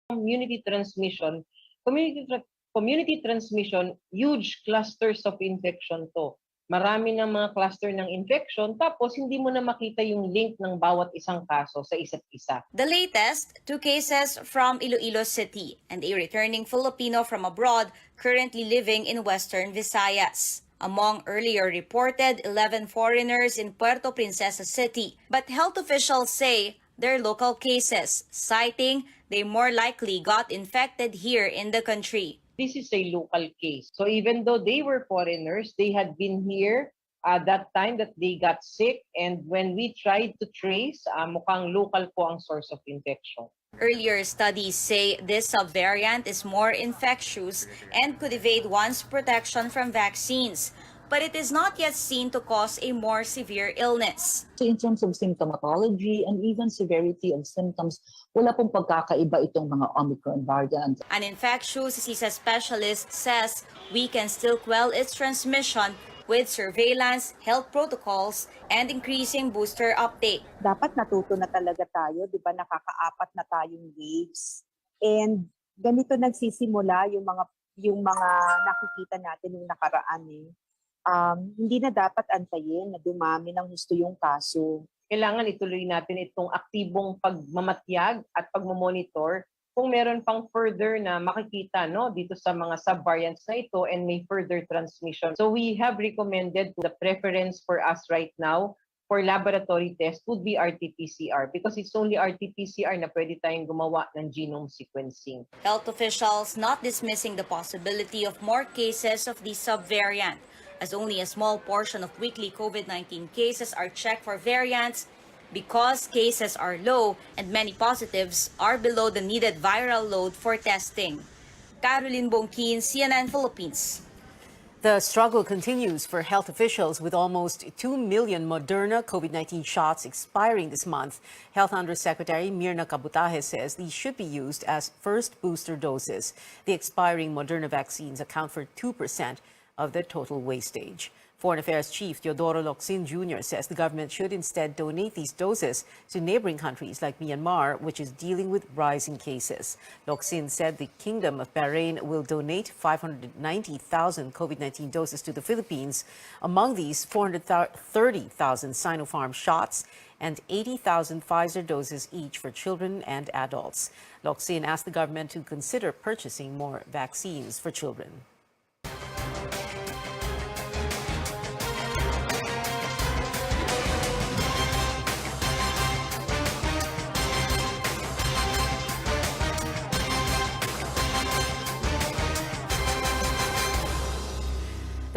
community transmission, community transmission, huge clusters of infection to. Marami ng mga cluster ng infection, tapos hindi mo na makita yung link ng bawat isang kaso sa isa't isa. The latest, 2 cases from Iloilo City and a returning Filipino from abroad currently living in Western Visayas. Among earlier reported 11 foreigners in Puerto Princesa City, but health officials say they're local cases, citing they more likely got infected here in the country. This is a local case. So even though they were foreigners, they had been here that time that they got sick, and when we tried to trace, mukhang local po ang source of infection. Earlier studies say this subvariant is more infectious and could evade one's protection from vaccines, but it is not yet seen to cause a more severe illness. So in terms of symptomatology and even severity of symptoms, wala pong pagkakaiba itong mga Omicron variant. An infectious diseases specialist says we can still quell its transmission with surveillance, health protocols, and increasing booster uptake. Dapat natuto na talaga tayo, di ba, nakakaapat na tayong waves. And ganito nagsisimula yung mga nakikita natin yung nakaraan eh. Hindi na dapat antayin na dumami ng husto yung kaso. Kailangan ituloy natin itong aktibong pagmamatyag at pagmamonitor kung meron pang further na makikita dito sa mga subvariants na ito and may further transmission. So we have recommended the preference for us right now for laboratory test would be RT-PCR because it's only RT-PCR na pwede tayong gumawa ng genome sequencing. Health officials not dismissing the possibility of more cases of the subvariant, as only a small portion of weekly COVID-19 cases are checked for variants because cases are low and many positives are below the needed viral load for testing. Caroline Bongkin, CNN Philippines. The struggle continues for health officials with almost 2 million Moderna COVID-19 shots expiring this month. Health Undersecretary Mirna Cabutahe says these should be used as first booster doses. The expiring Moderna vaccines account for 2% of the total wastage. Foreign Affairs Chief Teodoro Locsin Jr. says the government should instead donate these doses to neighboring countries like Myanmar, which is dealing with rising cases. Locsin said the Kingdom of Bahrain will donate 590,000 COVID-19 doses to the Philippines. Among these, 430,000 Sinopharm shots and 80,000 Pfizer doses each for children and adults. Locsin asked the government to consider purchasing more vaccines for children.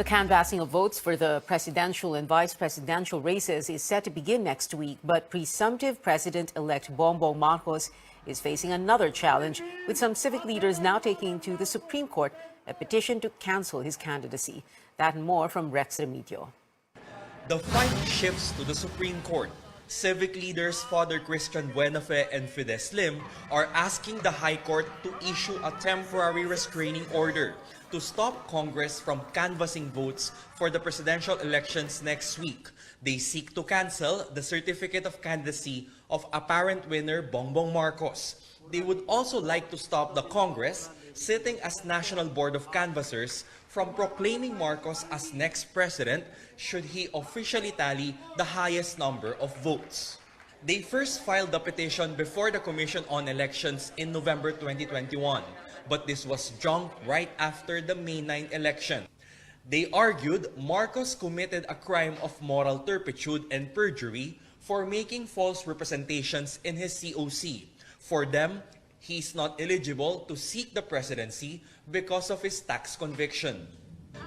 The canvassing of votes for the presidential and vice presidential races is set to begin next week, but presumptive President-elect Bongbong Marcos is facing another challenge, with some civic leaders now taking to the Supreme Court a petition to cancel his candidacy. That and more from Rex Remigio. The fight shifts to the Supreme Court. Civic leaders Father Christian Buenafe and Fides Lim are asking the High Court to issue a temporary restraining order to stop Congress from canvassing votes for the presidential elections next week. They seek to cancel the certificate of candidacy of apparent winner Bongbong Marcos. They would also like to stop the Congress, sitting as National Board of Canvassers, from proclaiming Marcos as next president should he officially tally the highest number of votes. They first filed the petition before the Commission on Elections in November 2021, but this was junked right after the May 9 election. They argued Marcos committed a crime of moral turpitude and perjury for making false representations in his COC. For them, he's not eligible to seek the presidency because of his tax conviction.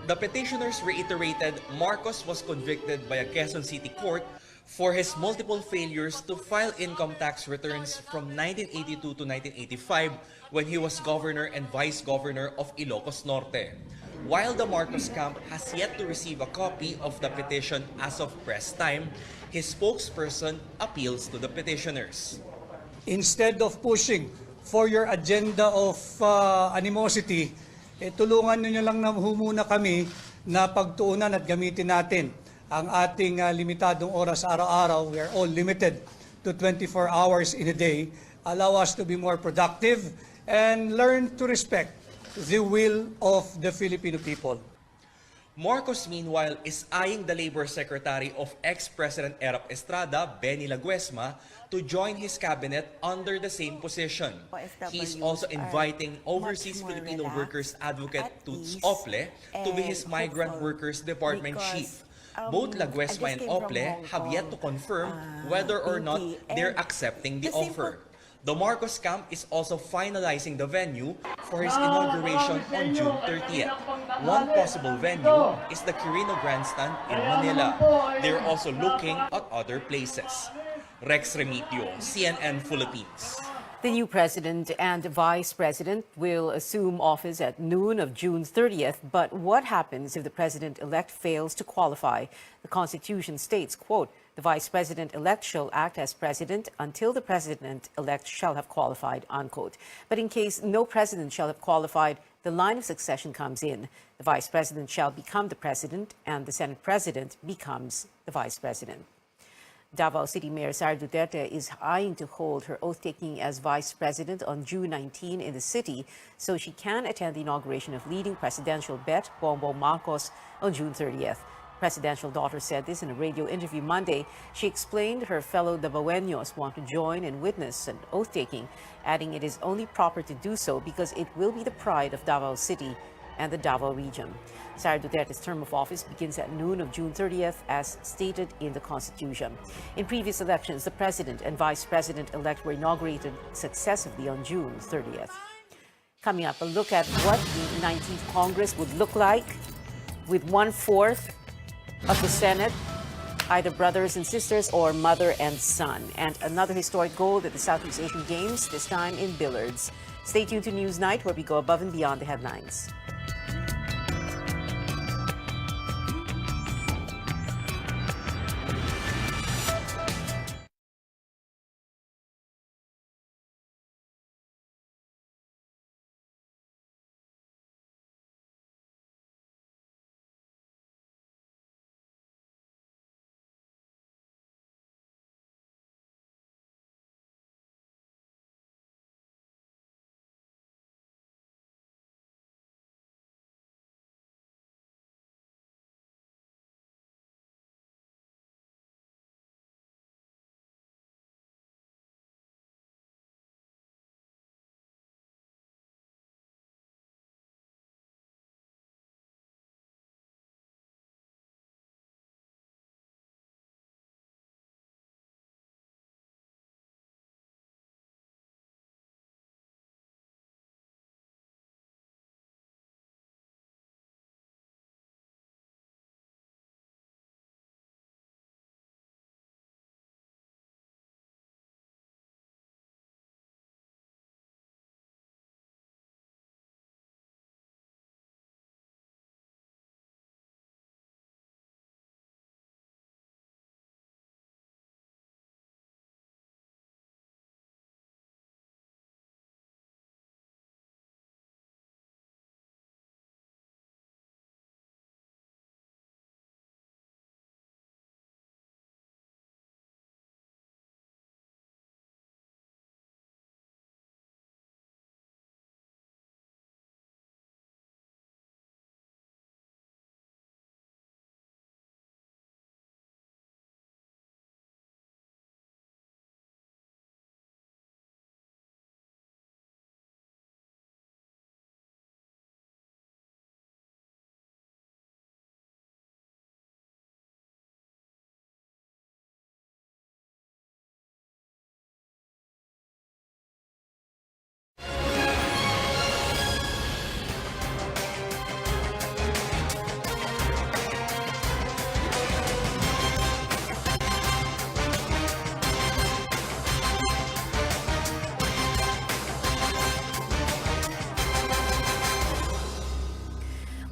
The petitioners reiterated Marcos was convicted by a Quezon City court for his multiple failures to file income tax returns from 1982 to 1985 when he was governor and vice governor of Ilocos Norte. While the Marcos camp has yet to receive a copy of the petition as of press time, his spokesperson appeals to the petitioners. Instead of pushing for your agenda of animosity, tulungan niyo lang na muna kami na pagtuunan at gamitin natin ang ating limitadong oras araw-araw. We are all limited to 24 hours in a day. Allow us to be more productive and learn to respect the will of the Filipino people. Marcos, meanwhile, is eyeing the Labor Secretary of ex-President Erap Estrada, Benny Laguesma, to join his cabinet under the same position. He is also inviting Overseas Filipino Workers Advocate Toots Ople to be his Migrant Workers Department Chief. Both Laguesma and Ople have yet to confirm whether or not they're accepting the offer. The Marcos camp is also finalizing the venue for his inauguration on June 30th. One possible venue is the Quirino Grandstand in Manila. They're also looking at other places. Rex Remitio, CNN Philippines. The new president and vice president will assume office at noon of June 30th. But what happens if the president-elect fails to qualify? The Constitution states, quote, the vice president-elect shall act as president until the president-elect shall have qualified, unquote. But in case no president shall have qualified, the line of succession comes in. The vice president shall become the president and the Senate president becomes the vice president. Davao City Mayor Sara Duterte is eyeing to hold her oath-taking as vice president on June 19 in the city so she can attend the inauguration of leading presidential bet Bongbong Marcos on June 30th. Presidential daughter said this in a radio interview Monday. She explained her fellow Davaoeños want to join and witness an oath-taking, adding it is only proper to do so because it will be the pride of Davao City and the Davao region. Sara Duterte's term of office begins at noon of June 30th, as stated in the Constitution. In previous elections, the president and vice president-elect were inaugurated successively on June 30th. Coming up, a look at what the 19th Congress would look like with 1/4 of the Senate, either brothers and sisters or mother and son. And another historic gold at the Southeast Asian Games, this time in billiards. Stay tuned to Newsnight, where we go above and beyond the headlines.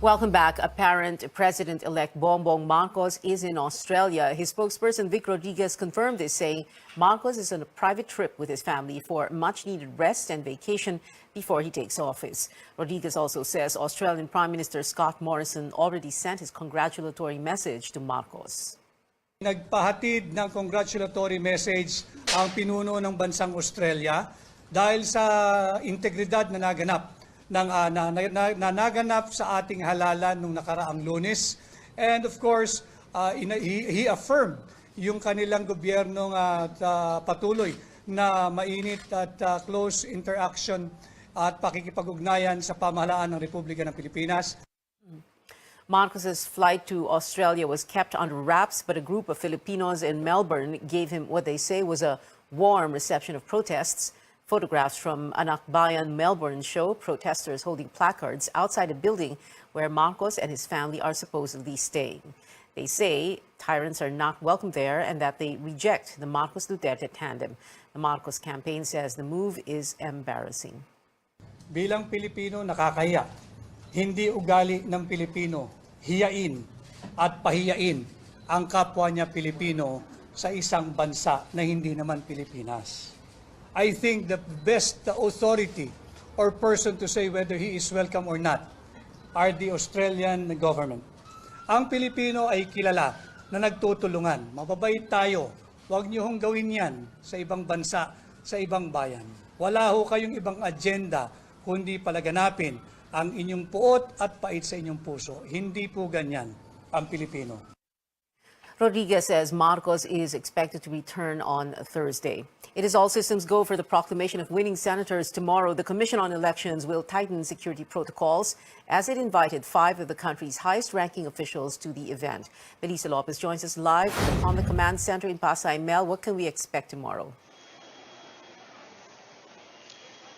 Welcome back. Apparent President-elect Bongbong Marcos is in Australia. His spokesperson Vic Rodriguez confirmed this, saying Marcos is on a private trip with his family for much-needed rest and vacation before he takes office. Rodriguez also says Australian Prime Minister Scott Morrison already sent his congratulatory message to Marcos. Nagpahatid ng congratulatory message ang pinuno ng bansang Australia dahil sa integridad na naganap naganap sa ating halalan nung nakaraang Lunes. And of course, he affirmed yung kanilang gobyernong patuloy na mainit at close interaction at pakikipag-ugnayan sa pamahalaan ng Republika ng Pilipinas. Marcos's flight to Australia was kept under wraps, but a group of Filipinos in Melbourne gave him what they say was a warm reception of protests. Photographs from Anak Bayan Melbourne show protesters holding placards outside a building where Marcos and his family are supposedly staying. They say tyrants are not welcome there and that they reject the Marcos-Duterte tandem. The Marcos campaign says the move is embarrassing. Bilang Pilipino, nakakahiya. Hindi ugali ng Pilipino hiyain at pahiyain ang kapwa niya Pilipino sa isang bansa na hindi naman Pilipinas. I think the best authority or person to say whether he is welcome or not are the Australian government. Ang Pilipino ay kilala na nagtutulungan. Mababait tayo. Huwag niyo hong gawin yan sa ibang bansa, sa ibang bayan. Wala ho kayong ibang agenda kundi palaganapin ang inyong puot at pait sa inyong puso. Hindi po ganyan ang Pilipino. Rodriguez says Marcos is expected to return on Thursday. It is all systems go for the proclamation of winning senators tomorrow. The Commission on Elections will tighten security protocols as it invited 5 of the country's highest-ranking officials to the event. Melissa Lopez joins us live from the command center in Pasay. Mel, what can we expect tomorrow?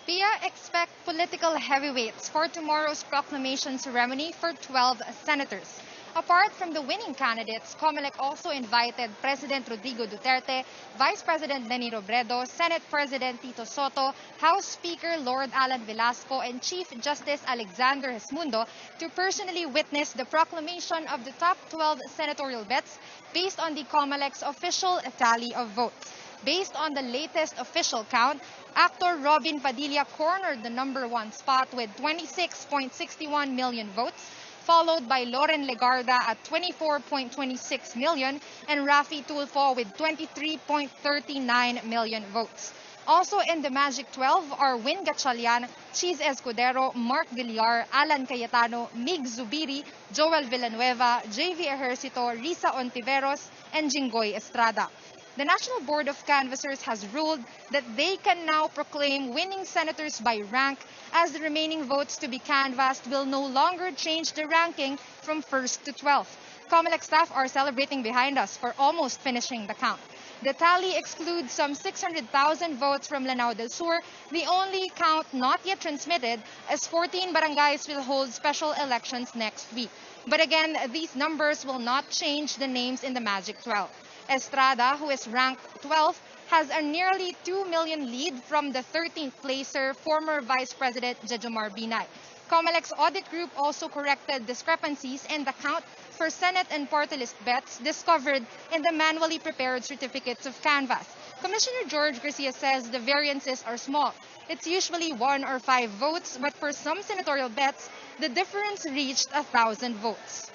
Pia, expect political heavyweights for tomorrow's proclamation ceremony for 12 senators. Apart from the winning candidates, COMELEC also invited President Rodrigo Duterte, Vice President Leni Robredo, Senate President Tito Soto, House Speaker Lord Alan Velasco, and Chief Justice Alexander Gesmundo to personally witness the proclamation of the top 12 senatorial bets based on the COMELEC's official tally of votes. Based on the latest official count, actor Robin Padilla cornered the #1 spot with 26.61 million votes, followed by Loren Legarda at 24.26 million and Rafi Tulfo with 23.39 million votes. Also in the Magic 12 are Win Gatchalian, Cheese Escudero, Mark Villar, Alan Cayetano, Mig Zubiri, Joel Villanueva, JV Ejercito, Risa Ontiveros, and Jinggoy Estrada. The National Board of Canvassers has ruled that they can now proclaim winning senators by rank, as the remaining votes to be canvassed will no longer change the ranking from 1st to 12th. COMELEC staff are celebrating behind us for almost finishing the count. The tally excludes some 600,000 votes from Lanao del Sur, the only count not yet transmitted, as 14 barangays will hold special elections next week. But again, these numbers will not change the names in the Magic 12. Estrada, who is ranked 12th, has a nearly 2 million lead from the 13th placer, former Vice President Jejomar Binay. COMELEC's audit group also corrected discrepancies in the count for Senate and party list bets discovered in the manually prepared certificates of canvass. Commissioner George Garcia says the variances are small. It's usually 1 or 5 votes, but for some senatorial bets, the difference reached 1,000 votes.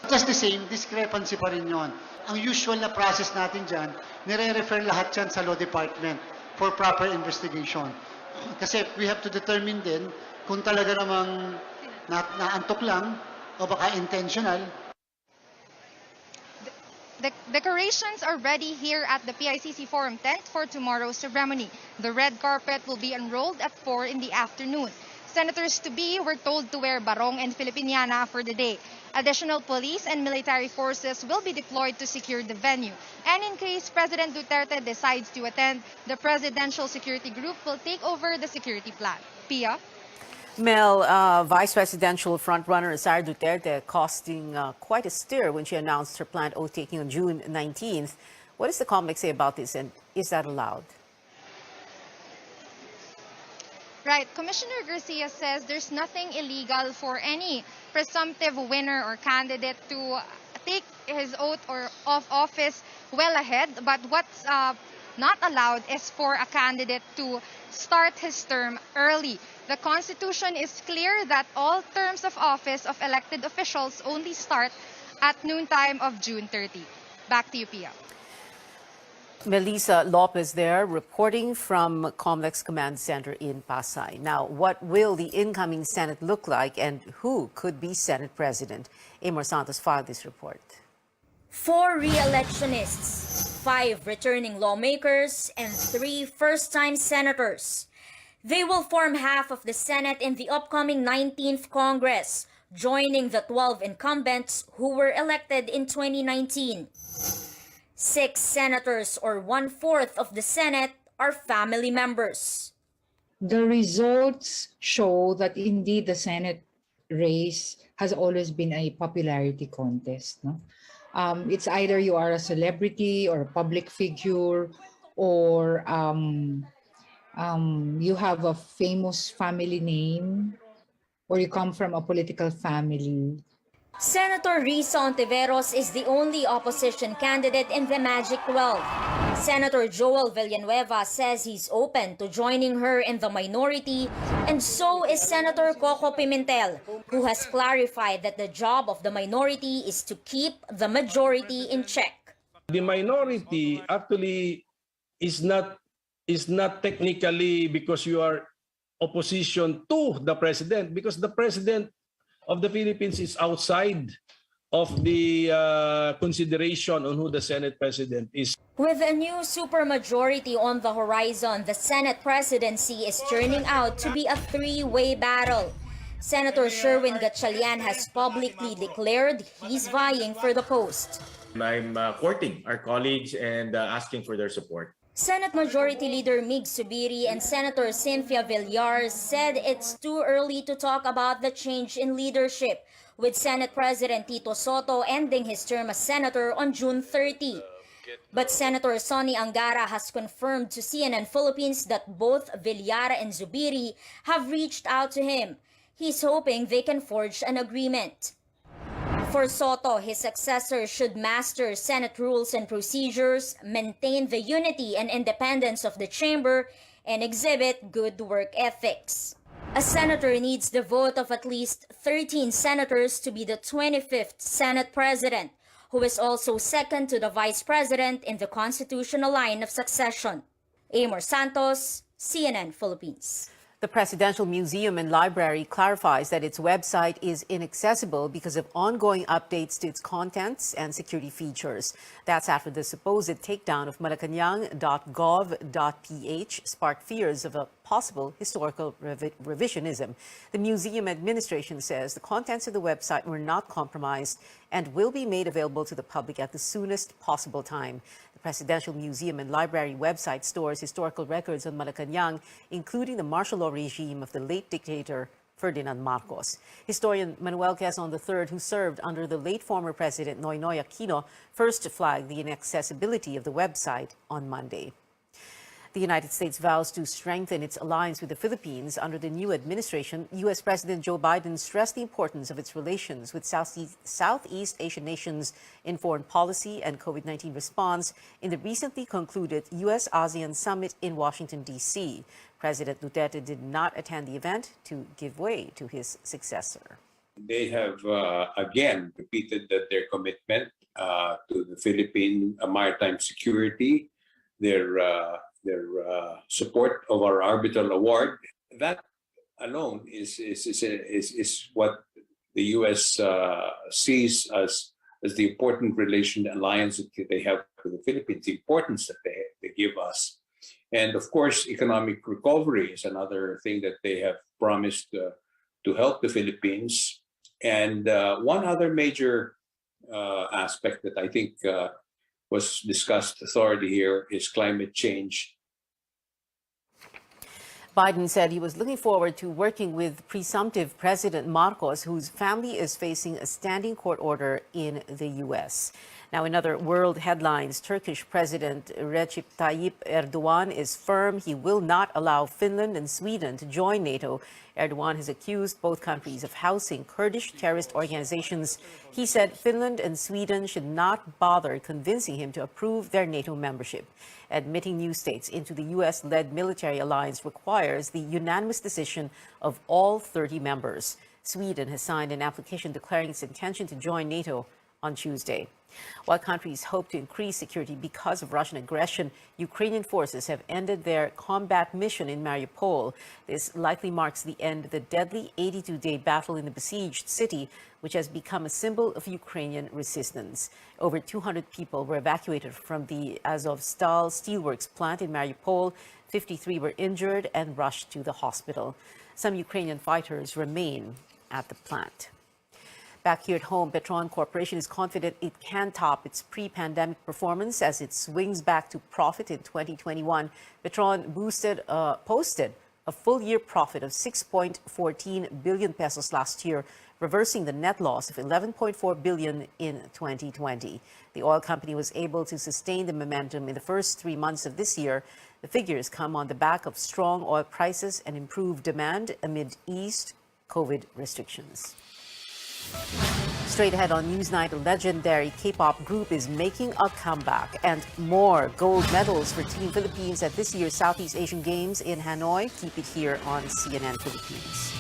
Just the same, discrepancy pa rin yun. Ang usual na process natin dyan, nire-refer lahat yan sa Law Department for proper investigation. Kasi we have to determine din kung talaga namang naantok lang o baka intentional. The decorations are ready here at the PICC Forum tent for tomorrow's ceremony. The red carpet will be unrolled at 4 in the afternoon. Senators-to-be were told to wear barong and Filipiniana for the day. Additional police and military forces will be deployed to secure the venue. And in case President Duterte decides to attend, the Presidential Security Group will take over the security plan. Pia? Mel, Vice Presidential frontrunner Sara Duterte costing quite a stir when she announced her planned oath-taking on June 19th. What does the COMELEC say about this, and is that allowed? Right. Commissioner Garcia says there's nothing illegal for any presumptive winner or candidate to take his oath or of office well ahead. But what's not allowed is for a candidate to start his term early. The Constitution is clear that all terms of office of elected officials only start at noontime of June 30. Back to you, Pia. Melissa Lopez there reporting from Comlex Command Center in Pasay. Now, what will the incoming Senate look like and who could be Senate President? Amor Santos filed this report. 4 re-electionists, 5 returning lawmakers, and 3 first-time senators. They will form half of the Senate in the upcoming 19th Congress, joining the 12 incumbents who were elected in 2019. 6 senators, or 1/4 of the Senate, are family members. The results show that indeed the Senate race has always been a popularity contest. No? It's either you are a celebrity or a public figure, or you have a famous family name, or you come from a political family. Senator Risa Ontiveros is the only opposition candidate in the Magic 12. Senator Joel Villanueva says he's open to joining her in the minority, and so is Senator Coco Pimentel, who has clarified that the job of the minority is to keep the majority in check. The minority actually is not technically because you are opposition to the president, because the president of the Philippines is outside of the consideration on who the Senate President is. With a new supermajority on the horizon, the Senate presidency is turning out to be a 3-way battle. Senator Sherwin Gatchalian has publicly declared he's vying for the post. I'm courting our colleagues and asking for their support. Senate Majority Leader Mig Subiri and Senator Cynthia Villar said it's too early to talk about the change in leadership, with Senate President Tito Soto ending his term as senator on June 30. But Senator Sonny Angara has confirmed to CNN Philippines that both Villar and Zubiri have reached out to him. He's hoping they can forge an agreement. For Soto, his successor should master Senate rules and procedures, maintain the unity and independence of the chamber, and exhibit good work ethics. A senator needs the vote of at least 13 senators to be the 25th Senate President, who is also second to the Vice President in the constitutional line of succession. Amor Santos, CNN Philippines. The Presidential Museum and Library clarifies that its website is inaccessible because of ongoing updates to its contents and security features. That's after the supposed takedown of Malacanang.gov.ph sparked fears of a possible historical revisionism. The museum administration says the contents of the website were not compromised and will be made available to the public at the soonest possible time. The Presidential Museum and Library website stores historical records on Malacanang, including the martial law regime of the late dictator Ferdinand Marcos. Historian Manuel Quezon III, who served under the late former President Noynoy Aquino, first flagged the inaccessibility of the website on Monday. The United States vows to strengthen its alliance with the Philippines under the new administration. U.S. President Joe Biden stressed the importance of its relations with Southeast Asian nations in foreign policy and COVID-19 response in the recently concluded U.S.-ASEAN summit in Washington, D.C. President Duterte did not attend the event to give way to his successor. They have again repeated that their commitment to the Philippine maritime security, their support of our arbitral award. That alone is what the U.S. sees as the important relation alliance that they have with the Philippines, the importance that they give us. And of course, economic recovery is another thing that they have promised to help the Philippines. And one other major aspect that I think was discussed thoroughly here is climate change. Biden said he was looking forward to working with presumptive President Marcos, whose family is facing a standing court order in the U.S. Now, in other world headlines, Turkish President Recep Tayyip Erdogan is firm he will not allow Finland and Sweden to join NATO. Erdogan has accused both countries of housing Kurdish terrorist organizations. He said Finland and Sweden should not bother convincing him to approve their NATO membership. Admitting new states into the U.S.-led military alliance requires the unanimous decision of all 30 members. Sweden has signed an application declaring its intention to join NATO on Tuesday. While countries hope to increase security because of Russian aggression, Ukrainian forces have ended their combat mission in Mariupol. This likely marks the end of the deadly 82-day battle in the besieged city, which has become a symbol of Ukrainian resistance. Over 200 people were evacuated from the Azovstal steelworks plant in Mariupol. 53 were injured and rushed to the hospital. Some Ukrainian fighters remain at the plant. Back here at home, Petron Corporation is confident it can top its pre-pandemic performance as it swings back to profit in 2021. Petron posted a full-year profit of 6.14 billion pesos last year, reversing the net loss of 11.4 billion in 2020. The oil company was able to sustain the momentum in the first 3 months of this year. The figures come on the back of strong oil prices and improved demand amid eased COVID restrictions. Straight ahead on Newsnight, a legendary K-pop group is making a comeback, and more gold medals for Team Philippines at this year's Southeast Asian Games in Hanoi. Keep it here on CNN Philippines.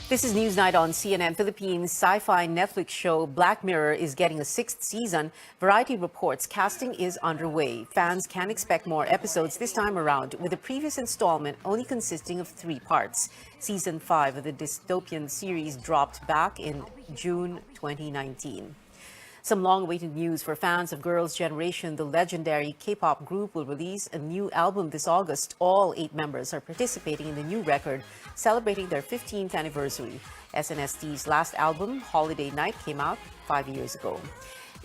This is Newsnight on CNN Philippines. Sci-fi Netflix show Black Mirror is getting a 6th season. Variety reports casting is underway. Fans can expect more episodes this time around, with the previous installment only consisting of 3 parts. Season 5 of the dystopian series dropped back in June 2019. Some long-awaited news for fans of Girls' Generation. The legendary K-pop group will release a new album this August. All 8 members are participating in the new record, celebrating their 15th anniversary. SNSD's last album, Holiday Night, came out 5 years ago.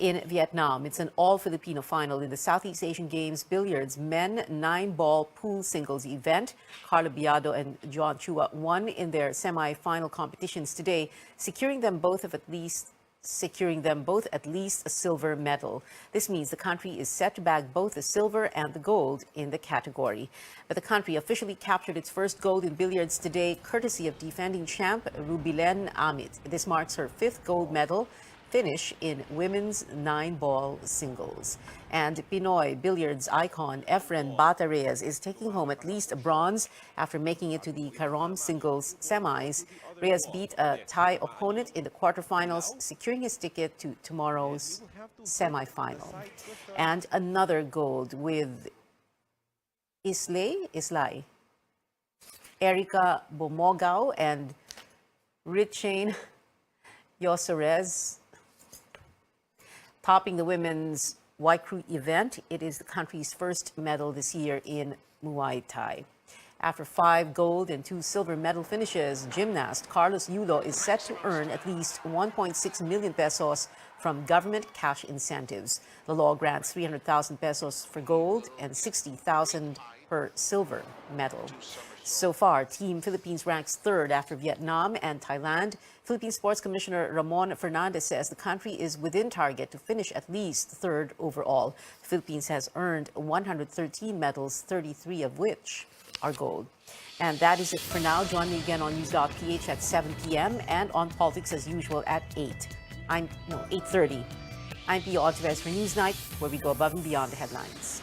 In Vietnam, it's an all-Filipino final in the Southeast Asian Games Billiards Men 9-ball pool singles event. Carlo Biado and John Chua won in their semi-final competitions today, securing them both at least a silver medal. This means the country is set to bag both the silver and the gold in the category. But the country officially captured its first gold in billiards today, courtesy of defending champ Rubilen Amit. This marks her 5th gold medal. finish in women's 9-ball singles. And Pinoy billiards icon Efren Bata Reyes is taking home at least a bronze after making it to the Carom singles semis. Reyes beat a Thai opponent in the quarterfinals, securing his ticket to tomorrow's semifinal. And another gold with Islay, Erica Bomogao and Richane Yosorez topping the women's Waikru event. It is the country's first medal this year in Muay Thai. After 5 gold and 2 silver medal finishes, gymnast Carlos Yulo is set to earn at least 1.6 million pesos from government cash incentives. The law grants 300,000 pesos for gold and 60,000 per silver medal. So far, Team Philippines ranks 3rd after Vietnam and Thailand. Philippine Sports Commissioner Ramon Fernandez says the country is within target to finish at least 3rd overall. The Philippines has earned 113 medals, 33 of which are gold. And that is it for now. Join me again on news.ph at 7 p.m. and on politics as usual at 8:30. I'm Pio Alvarez for Newsnight, where we go above and beyond the headlines.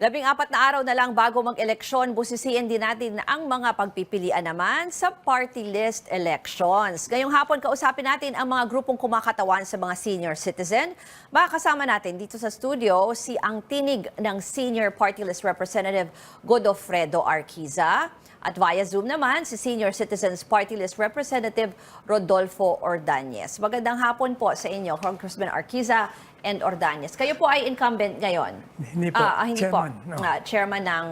Labing-4 na araw na lang bago mag-eleksyon, busisiin din natin ang mga pagpipilian naman sa party list elections. Ngayong hapon, kausapin natin ang mga grupong kumakatawan sa mga senior citizen. Makakasama natin dito sa studio ang tinig ng Senior Party List Representative Godofredo Arquiza. At via Zoom naman, si Senior Citizens Party List Representative Rodolfo Ordañez. Magandang hapon po sa inyo, Congressman Arquiza and Ordañez. Kayo po ay incumbent ngayon? Hindi po, Hindi chairman. po. Chairman ng...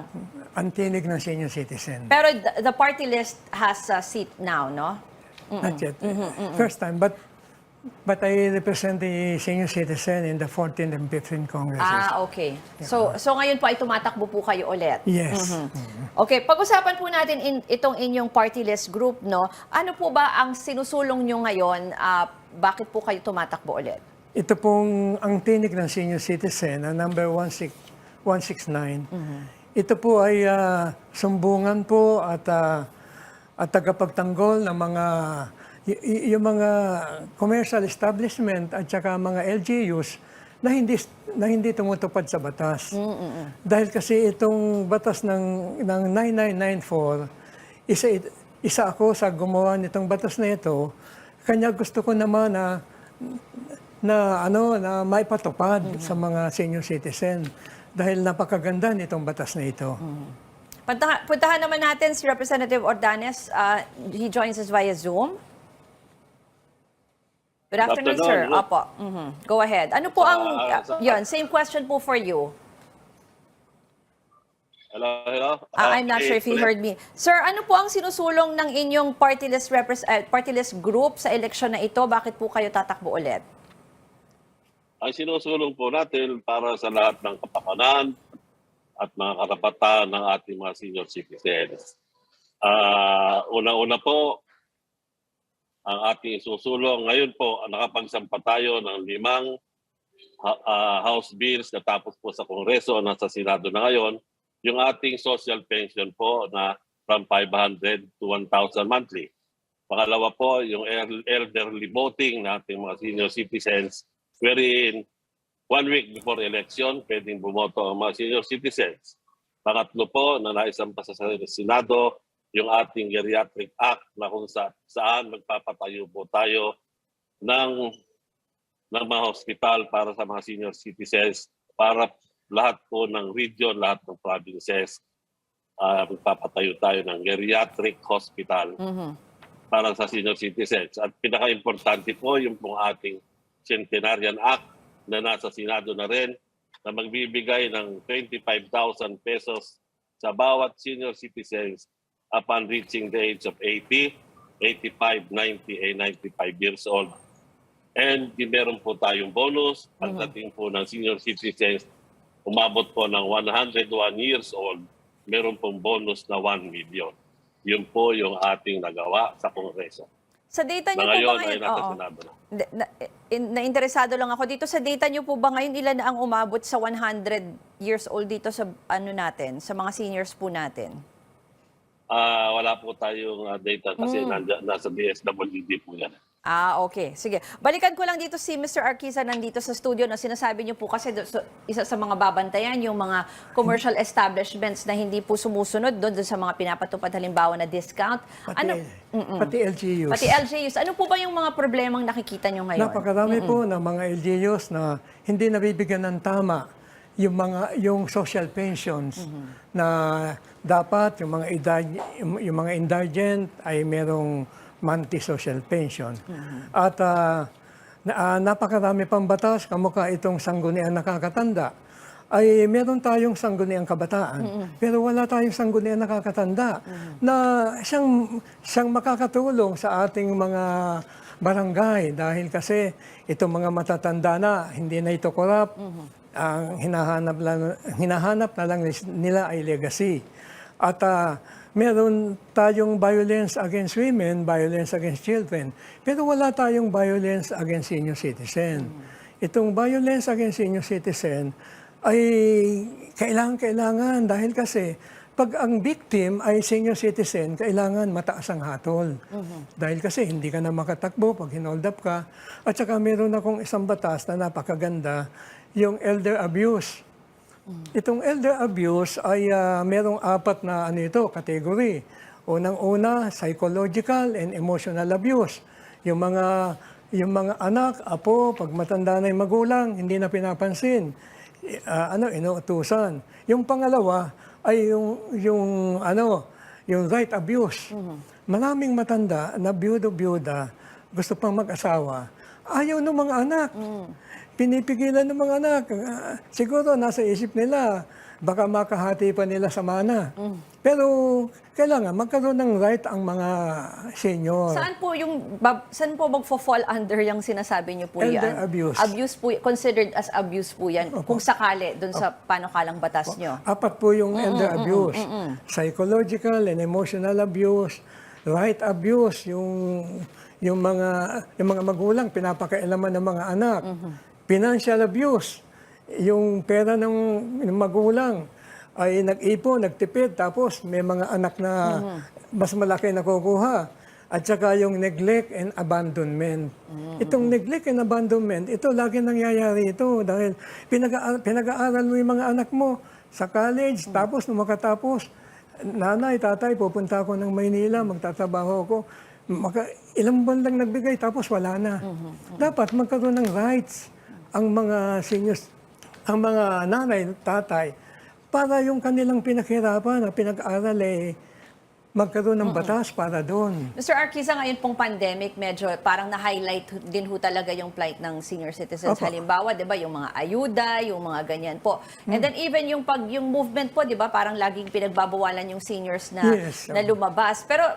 Ang tinig ng senior citizen. Pero the party list has a seat now, no? Not yet. First time, but I represent the senior citizen in the 14th and 15th Congresses. Okay. So ngayon po ay tumatakbo po kayo ulit? Yes. Okay, pag-usapan po natin itong inyong party list group, no? Ano po ba ang sinusulong nyo ngayon? Bakit po kayo tumatakbo ulit? Ito pong ang tinig ng senior citizen, ang number 169. Ito po ay sumbungan po at tagapagtanggol ng yung mga commercial establishment at saka mga LGUs na hindi tumutupad sa batas. Dahil kasi itong batas ng 9994, isa ako sa gumawa nitong batas na ito, kanya gusto ko naman na maipatupad sa mga senior citizen dahil napakaganda nitong batas na ito. Puntahan naman natin si Representative Ordañez. He joins us via Zoom. Good afternoon, sir. Opo. Go ahead. Ano po ang... same question po for you. Hello? I'm not sure if you heard me. Sir, ano po ang sinusulong ng inyong party list group sa eleksyon na ito? Bakit po kayo tatakbo ulit? Ang sinusulong po natin para sa lahat ng kapakanan at mga karapatan ng ating mga senior citizens. Una-una po, ang ating isusulong. Ngayon po, nakapagsampa tayo ng 5 House bills na tapos po sa Kongreso, nasa Senado na ngayon. Yung ating social pension po na from 500 to 1,000 monthly. Pangalawa po, yung elderly voting na ating mga senior citizens, wherein 1 week before election, pwedeng bumoto ang mga senior citizens. Pangatlo po, na naisampa sa Senado, yung ating Geriatric Act na kung saan magpapatayo po tayo ng mga hospital para sa mga senior citizens, para lahat po ng region, lahat ng provinces, magpapatayo tayo ng geriatric hospital para sa senior citizens. At pinaka-importante po yung pong ating Centenarian Act na nasa Senado na rin, na magbibigay ng 25,000 pesos sa bawat senior citizens upon reaching the age of 80, 85, 90, and 95 years old. And meron po tayong bonus pagdating po ng senior citizens umabot po ng 101 years old, meron pong bonus na 1 million. Yun po yung ating nagawa sa Kongreso. Sa data niyo Na po ba ngayon ay ngayon? nasa Oo. Senado na. Nainteresado lang ako dito sa data niyo po ba ngayon, ilan na ang umabot sa 100 years old dito sa natin, sa mga seniors po natin? Wala po tayong data kasi nasa DSWD po yan. Okay. Sige. Balikan ko lang dito si Mr. Arquiza nandito sa studio. No? Sinasabi niyo po kasi isa sa mga babantayan yung mga commercial establishments na hindi po sumusunod doon sa mga pinapatupad halimbawa na discount. Pati LGUs. Pati LGUs. Ano po ba yung mga problemang nakikita niyo ngayon? Napakarami po ng mga LGUs na hindi nabibigyan ng tama yung social pensions na dapat yung mga indigent ay merong monthly social pension. At napakarami pang batas, kamukha itong sangguniang nakakatanda, ay meron tayong sangguniang kabataan, pero wala tayong sangguniang nakakatanda na siyang makakatulong sa ating mga barangay dahil kasi itong mga matatanda na, hindi na ito korap, ang hinahanap na lang nila ay legacy. At meron tayong violence against women, violence against children, pero wala tayong violence against senior citizen. Itong violence against senior citizen ay kailangan dahil kasi pag ang victim ay senior citizen, kailangan mataas ang hatol. Dahil kasi hindi ka na makatakbo pag hinold up ka. At saka meron akong isang batas na napakaganda, yung elder abuse. Itong elder abuse ay merong 4 na category. Unang-una, psychological and emotional abuse. Yung mga anak, apo, pag matanda na yung magulang, hindi na pinapansin. Inuutusan. Yung pangalawa ay yung right abuse. Maraming matanda na biyuda, gusto pang mag-asawa, ayaw ng mga anak. Pinipigilan ng mga anak. Siguro nasa isip nila, baka makahati pa nila sa mana. Pero kailangan magkaroon ng right ang mga senior. Saan po magfo-fall under yung sinasabi niyo po yan? Elder abuse. Abuse po, considered as abuse po yan, kung sakali, doon sa panukalang batas niyo. 4 po yung elder abuse. Psychological and emotional abuse, right abuse, yung mga magulang pinapakailaman ng mga anak. Financial abuse, yung pera ng magulang ay nag-ipon, nagtipid, tapos may mga anak na mas malaki na kukuha. At saka yung neglect and abandonment. Itong neglect and abandonment, ito lagi nangyayari ito dahil pinag-aaral mo yung mga anak mo sa college, tapos nung makatapos, nanay, tatay, pupunta ako ng Maynila, magtatrabaho ako. Ilang buwan lang nagbigay, tapos wala na. Dapat magkaroon ng rights ang mga seniors, ang mga nanay, tatay, para yung kanilang pinaghirapan na pinag-aral magkaroon ng batas para doon. Mr. Arquiza, ngayon pong pandemic, medyo parang na-highlight din ho talaga yung plight ng senior citizens. Halimbawa, di ba, yung mga ayuda, yung mga ganyan po. And then even yung movement po, di ba, parang laging pinagbabawalan yung seniors na lumabas. Pero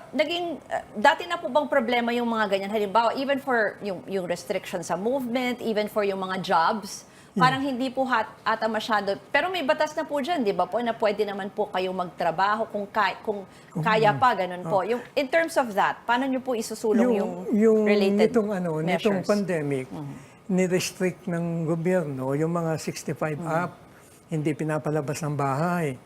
dati na po bang problema yung mga ganyan? Halimbawa, even for yung restriction sa movement, even for yung mga jobs, parang hindi po ata masyado. Pero may batas na po dyan, di ba po, na pwede naman po kayo magtrabaho kung kaya pa, ganun po. In terms of that, paano nyo po isusulong yung related measures? Nitong pandemic, ni-restrict ng gobyerno yung mga 65 up, hindi pinapalabas ng bahay.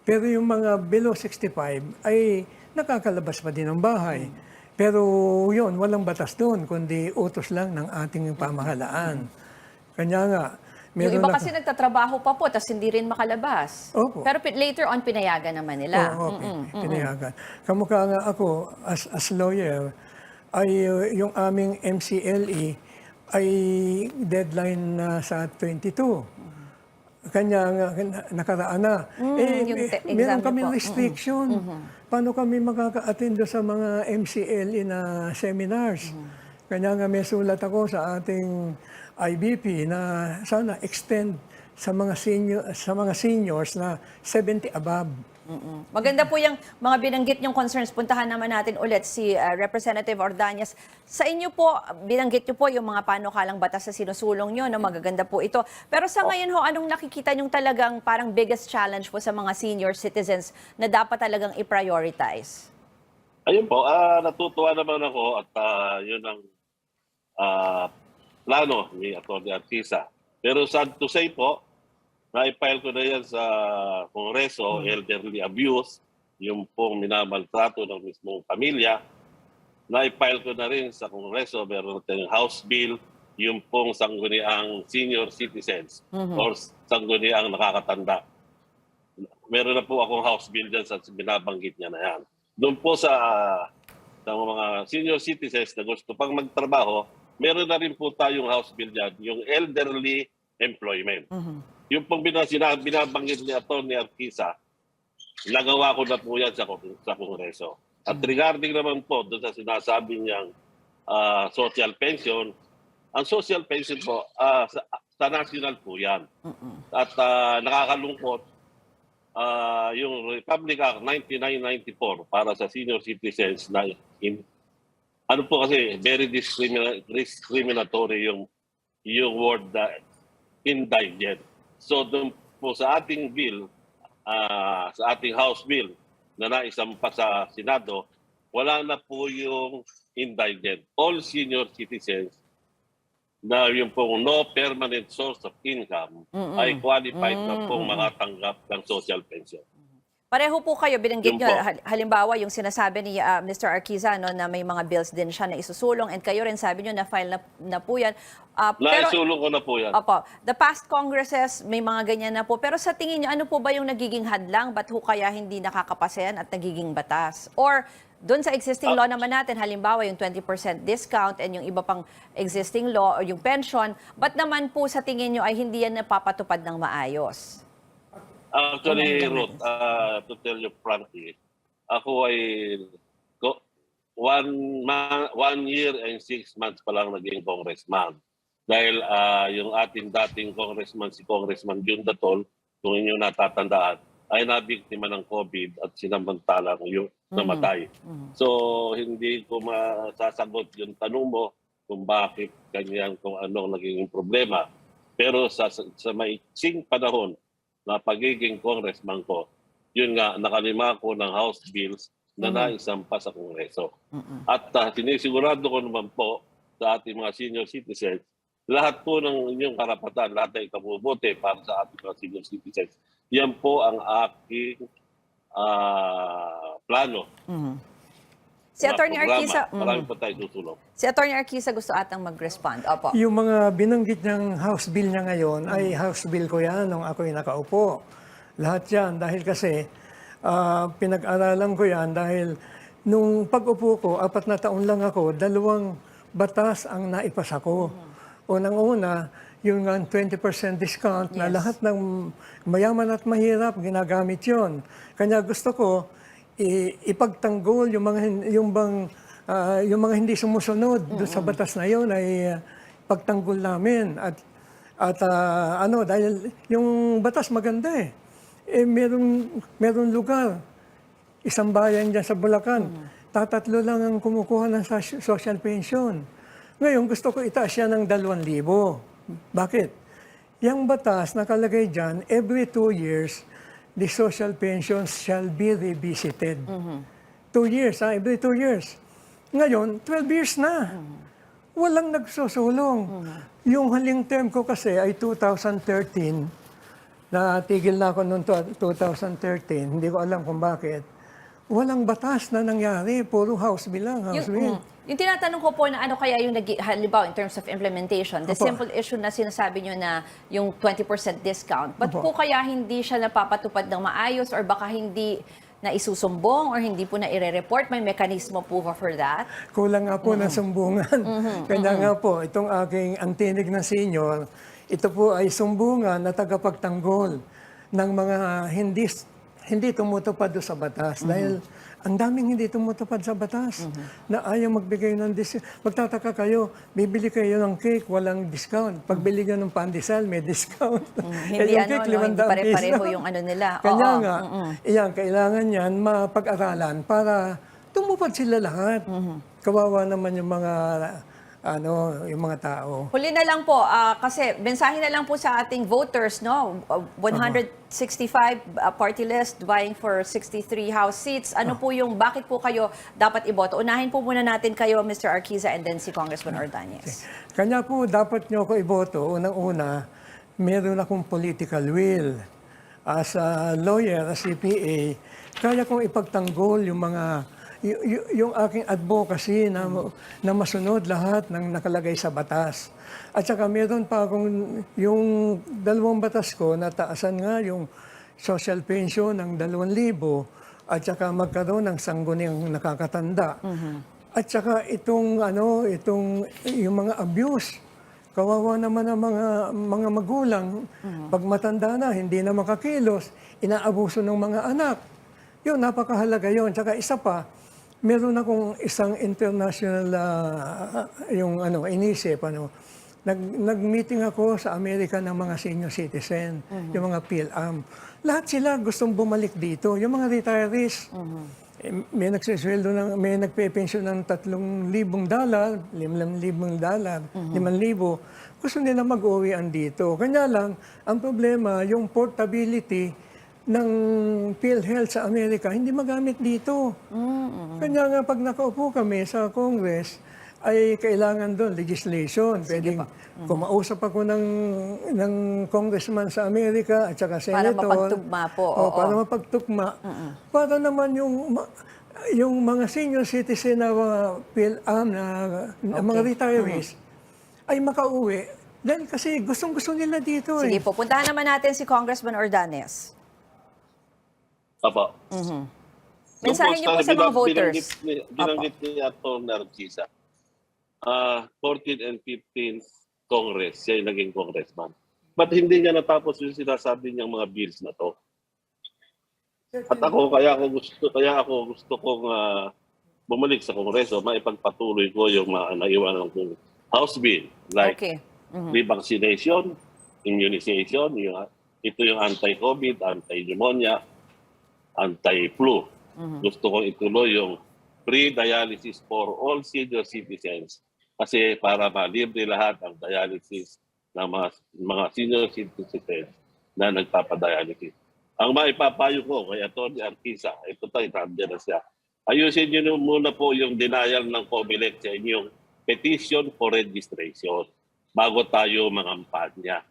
Pero yung mga below 65 ay nakakalabas pa din ng bahay. Pero yun, walang batas doon, kundi utos lang ng ating pamahalaan. Kanya nga, yung iba kasi nagtatrabaho pa po, tapos hindi rin makalabas. Opo. Pero later on, pinayagan naman nila. Pinayagan. Kamukha nga ako, as lawyer, ay yung aming MCLE ay deadline na sa 22. Kanya nga, nakaraan na. Meron kami restriction. Paano kami makaka-attend sa mga MCLE na seminars? Kanya nga may sulat ako sa ating IBP na sana extend sa mga seniors na 70 above. Maganda po yung mga binanggit niyong concerns. Puntahan naman natin ulit si Representative Ordonez. Sa inyo po, binanggit niyo po yung mga panukalang batas na sinusulong niyo, no? Magaganda po ito. Pero sa ngayon ho, anong nakikita niyong talagang parang biggest challenge po sa mga senior citizens na dapat talagang i-prioritize? Ayun po, natutuwa naman ako at yun ang plano ni Atty. Artisa. Pero sad to say po, na-file ko na yan sa Kongreso, elderly abuse, yung pong minamaltrato ng mismong pamilya. Na-file ko na rin sa Kongreso, meron tayong House Bill, yung pong sangguniang senior citizens or sangguniang nakakatanda. Meron na po akong House Bill dyan sa binabanggit niya na yan. Doon po sa mga senior citizens na gusto pang magtrabaho, meron na rin po tayong House Bill dyan, yung elderly employment. Yung pong binabanggit ni Atty. Artisa, nagawa ko na po yan sa Kongreso. At regarding naman po doon sa sinasabi niyang social pension, ang social pension po, sa national po yan. At nakakalungkot, yung Republic Act 1994 para sa senior citizens na ano po kasi very discriminatory yung word indigent. So doon po sa ating bill, sa ating House Bill na naisampa sa Senado, wala na po yung indigent. All senior citizens na yung pong no permanent source of income ay qualified na pong makatanggap ng social pension. Pareho po kayo, binanggit Yun nyo, po. halimbawa yung sinasabi ni Mr. Arquiza, no, na may mga bills din siya na isusulong and kayo rin sabi nyo na file na po yan. Naisulong ko na po yan. Opo, the past congresses may mga ganyan na po. Pero sa tingin nyo, ano po ba yung nagiging hadlang? Ba't ho kaya hindi nakakapasayan at nagiging batas? Or doon sa existing law naman natin, halimbawa yung 20% discount and yung iba pang existing law o yung pension, ba't naman po sa tingin nyo ay hindi yan napapatupad ng maayos? Actually, Ruth, to tell you frankly, ako ay 1 year and 6 months pa lang naging congressman. Dahil yung ating dating congressman, si Congressman Jun Datol, kung inyo natatandaan, ay nabiktima ng COVID at sinamantalang yung namatay. So, hindi ko masasagot yung tanong mo kung bakit kung anong naging problema. Pero sa maiksing panahon na pagiging congressman ko, yun nga, nakalima ko ng House Bills na naisampa sa Kongreso. At sinisigurado ko naman po sa ating mga senior citizens, lahat po ng inyong karapatan, lahat ay ikabubuti para sa ating mga senior citizens. Yan po ang aking plano. Si Atty. Arquiza, Marami po tayo susulong. si Atty. Arquiza gusto atang mag-respond. Opo. Yung mga binanggit niyang House Bill niya ngayon ay House Bill ko yan nung ako'y nakaupo. Lahat yan dahil kasi pinag-aralan ko yan dahil nung pag-upo ko, 4 na taon lang ako, 2 batas ang naipasa ko. Unang-una, yung 20% discount na lahat ng mayaman at mahirap, ginagamit yon. Kanya gusto ko, ipagtanggol yung mga hindi sumusunod doon sa batas na yon ay pagtanggol namin at dahil yung batas maganda merong lugar, isang bayan diyan sa Bulacan, tatatlo lang ang kumukuha ng social pension. Ngayon gusto ko itaas siya ng 2,000. Bakit? Yung batas nakalagay diyan, every 2 years the social pensions shall be revisited. 2 years, every 2 years. Ngayon, 12 years na. Walang nagsusulong. Yung haling term ko kasi ay 2013. Natigil na ako noong 2013. Hindi ko alam kung bakit. Walang batas na nangyari. Puro House Bill lang, House Bill. Yung tinatanong ko po na ano kaya yung halimbawa in terms of implementation, the simple issue na sinasabi nyo na yung 20% discount, ba't po kaya hindi siya napapatupad ng maayos or baka hindi na isusumbong or hindi po na ire-report? May mekanismo po for that? Kulang nga po ng sumbungan. Kaya nga po, itong aking antinig na senior, ito po ay sumbungan na tagapagtanggol ng mga hindi tumutupad doon sa batas. Dahil ang daming hindi tumutupad sa batas na ayaw magbigay ng discount. Magtataka kayo, bibili kayo ng cake, walang discount. Pagbili nyo ng pandesal, may discount. Hindi yung ano, cake, no, hindi 500 pare-pareho piso. yung ano nila. Kanya Oo. nga, iyan, kailangan yan mapag-aralan para tumupad sila lahat. Kawawa naman yung mga yung mga tao. Huli na lang po, kasi mensahe na lang po sa ating voters, no? 165 party list vying for 63 House seats. Ano po yung, bakit po kayo dapat iboto? Unahin po muna natin kayo, Mr. Arquiza, and then si Congressman Ordonez. Kanya po, dapat nyo ko iboto. Unang-una, meron akong political will. As a lawyer, as CPA, kaya kong ipagtanggol yung mga yung aking advocacy na masunod lahat ng nakalagay sa batas. At saka meron pa akong yung 2 batas ko na taasan nga yung social pension ng 2,000 at saka magkaroon ng sangguniang nakakatanda. At saka itong yung mga abuse. Kawawa naman ang mga magulang. Pag matanda na, hindi na makakilos, inaabuso ng mga anak. Yun, napakahalaga yun. Tsaka isa pa, meron akong isang international inisip. Nag-meeting ako sa Amerika ng mga senior citizen, yung mga PhilAm. Lahat sila gustong bumalik dito. Yung mga retirees, may nagsisweldo may nagpe-pension ng $3,000, $5,000, 5,000. Gusto nila mag-uwian dito. Kanya lang, ang problema, yung portability ng PhilHealth sa Amerika, hindi magamit dito. Kanya nga pag nakaupo kami sa Congress, ay kailangan doon legislation. Pwedeng kumausap ako ng congressman sa Amerika at saka senator. Para mapagtugma po. Para mapagtugma. Para naman yung mga senior citizen na mga PhilAm, na mga retirees, ay makauwi. Dahil kasi gustong-gusto nila dito. Sige po, puntahan naman natin si Congressman Ordonez. Apo. Mensahe niyo po sa mga voters. Binanggit ni Atty. Narcisa. 14 and 15 Congress, siya yung naging congressman. Ba't hindi niya natapos yung sinasabi niyang mga bills na to? At kaya ako gusto kong bumalik sa Kongreso, maipagpatuloy ko yung naiwanan kong House bill. Like revaccination, immunization, ito yung anti-COVID, anti-pneumonia, anti-flu. Gusto kong ituloy yung free dialysis for all senior citizens kasi para malibre lahat ang dialysis ng mga senior citizens na nagpapadialysis. Ang maipapayo ko kay Atty. Arquiza, ito tayo, nandiyan na siya. Ayusin niyo muna po yung denial ng COMELEC sa inyong petition for registration bago tayo mangampanya.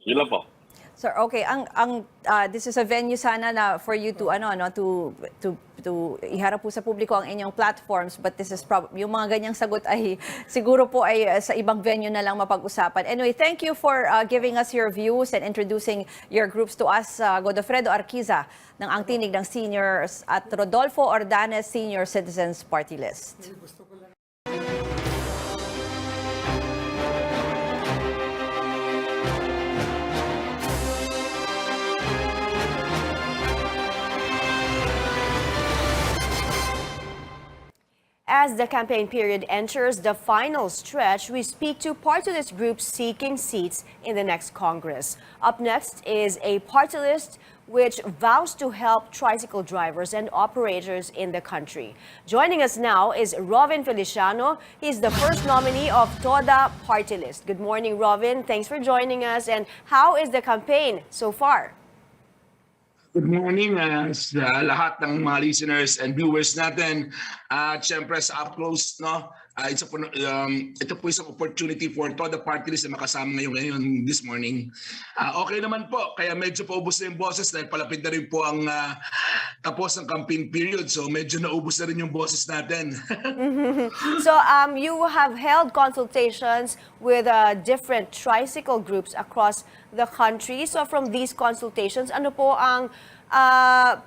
Yun lang po. Sir, okay, this is a venue sana na for you to to iharap po sa publiko ang inyong platforms, but this is yung mga ganyang sagot ay siguro po ay sa ibang venue na lang mapag-usapan. Anyway, thank you for giving us your views and introducing your groups to us. Godofredo Arquiza ng Ang Tinig ng Seniors at Rodolfo Ordonez, Senior Citizens Party List. As the campaign period enters the final stretch, we speak to party list groups seeking seats in the next Congress. Up next is a party list which vows to help tricycle drivers and operators in the country. Joining us now is Rovin Feliciano. He's the first nominee of TODA Party List. Good morning, Rovin. Thanks for joining us. And how is the campaign so far? Good morning sa lahat ng mga listeners and viewers natin. Siyempre sa Up Close, no? Ito po isang opportunity for TODA Party List na makasama ngayon this morning. Okay naman po, kaya medyo paubos na yung boses dahil palapit na rin po ang tapos ng campaign period. So medyo naubos na rin yung boses natin. So you have held consultations with different tricycle groups across the country. So from these consultations, ano po ang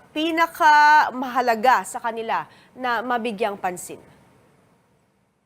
pinaka mahalaga sa kanila na mabigyang pansin?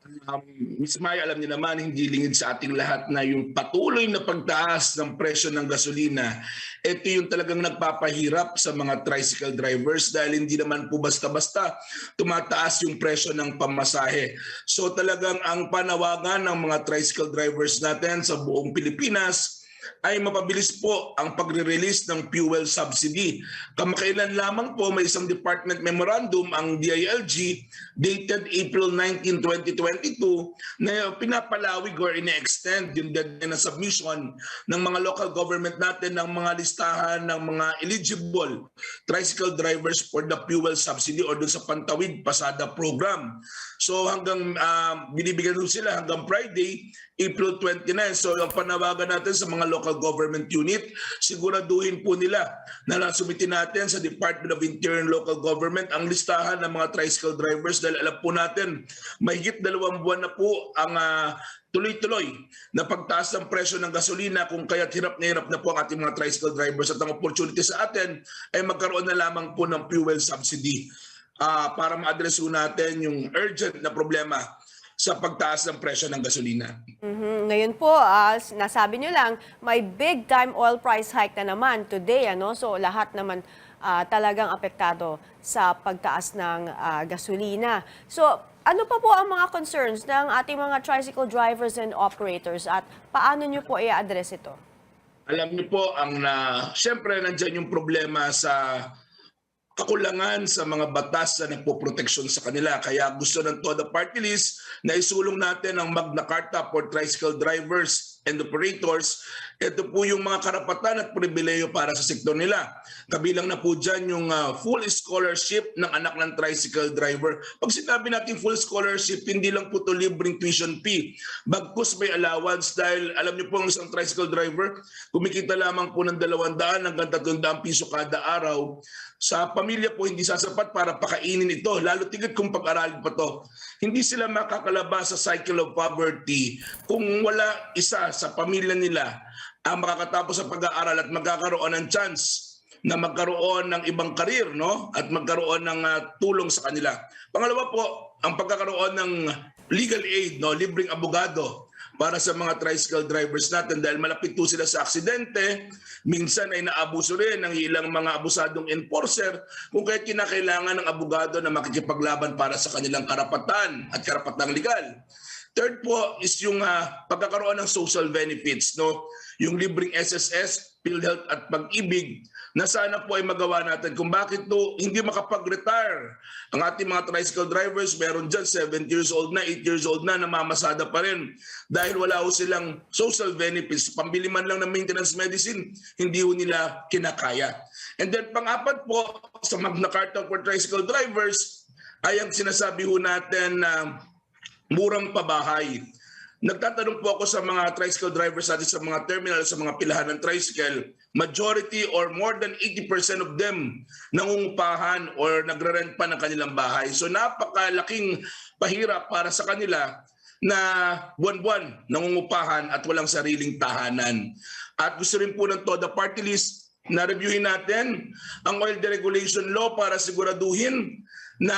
Ms. Maya, alam niyo naman, hindi lingid sa ating lahat na yung patuloy na pagtaas ng presyo ng gasolina, ito yung talagang nagpapahirap sa mga tricycle drivers dahil hindi naman po basta-basta tumataas yung presyo ng pamasahe. So talagang ang panawagan ng mga tricycle drivers natin sa buong Pilipinas ay mapabilis po ang pagre-release ng fuel subsidy. Kamakailan lamang po may isang department memorandum ang DILG dated April 19, 2022 na pinapalawig or ine-extend yung deadline na submission ng mga local government natin ng mga listahan ng mga eligible tricycle drivers for the fuel subsidy or dun sa Pantawid Pasada program. So hanggang binibigyan nun sila hanggang Friday, April 29. So ang panawagan natin sa mga local government unit, siguraduhin po nila na nasumitin natin sa Department of Interior and Local Government ang listahan ng mga tricycle drivers dahil alam po natin mahigit 2 buwan na po ang tuloy-tuloy na pagtaas ng presyo ng gasolina kung kaya't hirap na po ang ating mga tricycle drivers at ang opportunity sa atin ay magkaroon na lamang po ng fuel subsidy para ma-address natin yung urgent na problema sa pagtaas ng presyo ng gasolina. Ngayon po, nasabi nyo lang, may big time oil price hike na naman today. So lahat naman talagang apektado sa pagtaas ng gasolina. So ano pa po ang mga concerns ng ating mga tricycle drivers and operators at paano nyo po i-address ito? Alam niyo po, siyempre nandyan yung problema sa kakulangan sa mga batas na nagpoproteksyon sa kanila. Kaya gusto ng TODA Party List na isulong natin ang Magna Carta for Tricycle Drivers and Operators. Ito po yung mga karapatan at pribileyo para sa sektor nila. Kabilang na po dyan yung full scholarship ng anak ng tricycle driver. Pag sinabi natin full scholarship, hindi lang po ito libreng tuition fee. Bagkus may allowance dahil alam niyo po ang isang tricycle driver, kumikita lamang po ng 200 hanggang 300 piso kada araw. Sa pamilya po hindi sasapat para pakainin ito, lalo tigit kung pag-aralin pa to. Hindi sila makakalabas sa cycle of poverty kung wala isa sa pamilya nila ang makakatapos sa pag-aaral at magkakaroon ng chance na magkaroon ng ibang karir, no? At magkaroon ng tulong sa kanila. Pangalawa po, ang pagkakaroon ng legal aid, no? Libreng abogado para sa mga tricycle drivers natin dahil malapit po sila sa aksidente. Minsan ay naabuso rin ng ilang mga abusadong enforcer kung kaya kinakailangan ng abogado na makikipaglaban para sa kanilang karapatan at karapatang legal. Third po is yung pagkakaroon ng social benefits, no? Yung libreng SSS, PhilHealth at Pag-ibig na sana po ay magawa natin kung bakit to hindi makapag-retire ang ating mga tricycle drivers. Meron dyan 7 years old na, 8 years old na, namamasada pa rin dahil wala ho silang social benefits. Pambili man lang ng maintenance medicine, hindi ho nila kinakaya. And then pang-apat po sa Magna Carta for Tricycle Drivers ay ang sinasabi ho natin na murang pabahay. Nagtatanong po ako sa mga tricycle drivers natin sa mga terminal, sa mga pilahan ng tricycle, majority or more than 80% of them nangungupahan or nagre-rent pa ng kanilang bahay. So napakalaking pahirap para sa kanila na buwan-buwan nangungupahan at walang sariling tahanan. At gusto rin po ng TODA Party List na reviewin natin ang oil deregulation law para siguraduhin na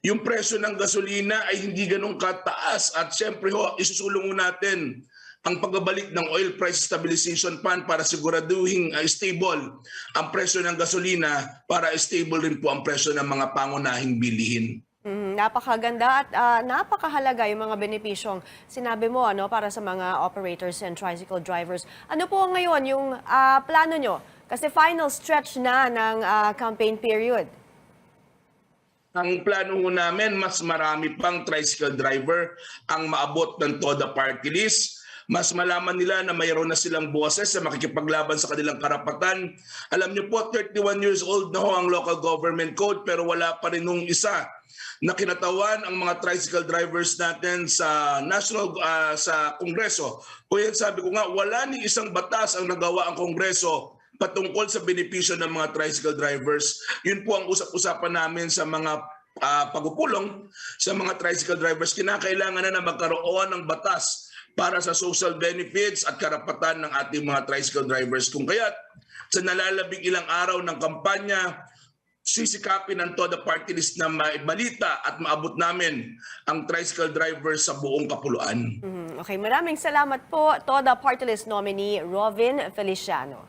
yung presyo ng gasolina ay hindi ganun kataas at siyempre isusulong natin ang pagbabalik ng Oil Price Stabilization Fund para siguraduhin stable ang presyo ng gasolina para stable rin po ang presyo ng mga pangunahing bilihin. Napakaganda at napakahalaga yung mga benepisyong sinabi mo para sa mga operators and tricycle drivers. Ano po ngayon yung plano nyo? Kasi final stretch na ng campaign period. Ang plano ho namin, mas marami pang tricycle driver ang maabot ng TODA Party List. Mas malaman nila na mayroon na silang boses na makikipaglaban sa kanilang karapatan. Alam niyo po, 31 years old na ho ang local government code pero wala pa rin nung isa na kinatawan ang mga tricycle drivers natin sa sa Kongreso. O yan sabi ko nga, wala ni isang batas ang nagawa ang Kongreso patungkol sa benepisyo ng mga tricycle drivers. Yun po ang usap-usapan namin sa mga pagpupulong sa mga tricycle drivers. Kinakailangan na magkaroon ng batas para sa social benefits at karapatan ng ating mga tricycle drivers. Kung kaya't sa nalalabing ilang araw ng kampanya, sisikapin ng TODA party list na maibalita at maabot namin ang tricycle driver sa buong Kapuluan. Okay, maraming salamat po, TODA Party List nominee Rovin Feliciano.